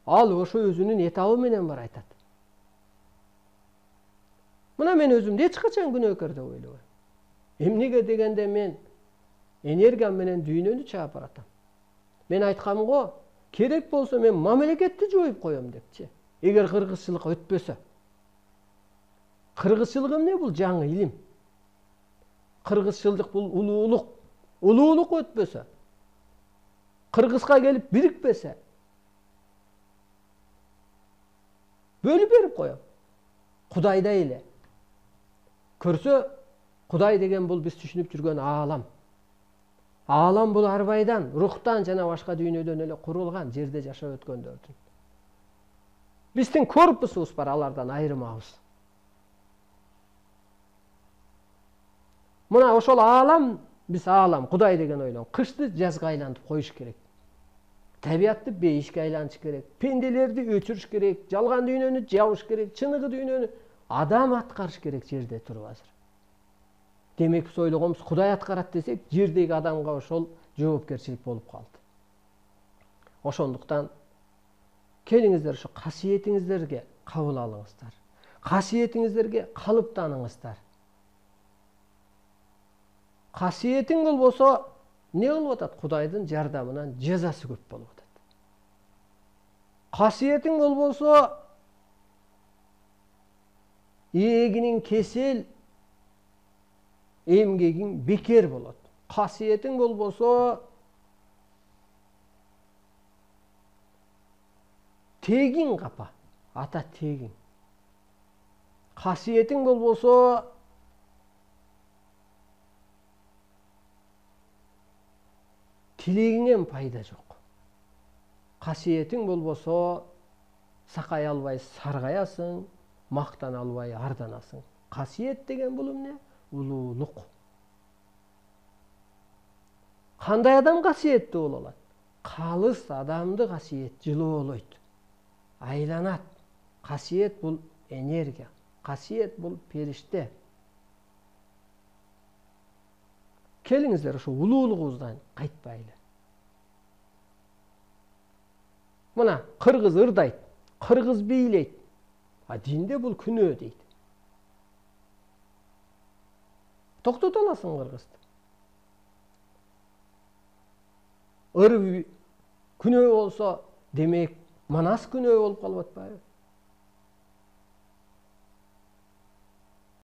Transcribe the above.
Ал ошо өзүнүн этабы менен бар айтат. Мына мен өзүмдү эч качан күнөөкөр деп ойлобойм. Эмнеге дегенде мен энергиям менен дүйнөнү чаап баратам. Мен айткам го, керек болсо мен мамлекетти жоюп коем депчи. Эгер кыргызчылык өтпөсө. Кыргызчылык эмне? Бул жаңы илим. Кыргызчылык бул улуулук. Улуулук өтпөсө. Кыргызга келип бирикпесе. Бөлүп берип коем. Кудайдай эле. Көрсө, Кудай деген бул биз түшүнүп жүргөн аалам. Аалам бул арбайдан, рухтан жана башка дүйнөдөн эле курулган, жерде жашап өткөндөрдүн. Биздин корпусубуз бар, алардан айырмабыз. Мына ошол аалам, биз аалам, Кудай деген ойлон. Кышты жазга айлантып коюш керек. Табиятты бейишке айлантыш керек. Пенделерди өчүрүш керек, жалган дүйнөнү жабыш керек, чыныгы дүйнөнү адам аткарыш керек жерде туруп азыр. Демек биз ойлогонбуз, Кудай аткарат десек, жердеги адамга ошол жоопкерчилик болуп калды. Ошондуктан келиңиздер ошо касиетиңиздерге кабыл алыңыздар. Касиетиңиздерге калыптаныңыздар. Касиетиң болбосо не болуп атат? Кудайдын жардамынан жазасы көп болуп атат. Касиетиң болбосо эгинин кесел, эмгегиң бекер болот. Касиетиң болбосо тегиң капа, ата тегиң. Касиетиң болбосо тилегиңен пайда жок. Касиетиң болбосо сакай албай саргаясың, мактана албай арданасың. Касиет деген бул эмне? Улуулук. Кандай адам касиеттүү боло алат? Калыс адамды касиет жылоолойт, айланат. Касиет бул энергия. Касиет бул периште. Келиңиздер ошо улуулугубуздан кайтпайлы. Мына кыргыз ырдайт, кыргыз бийлейт. А динде бул күнөө дейт. Токтото аласың кыргызды. Ыр күнөө болсо, демек манас күнөө болуп калып атпайбы?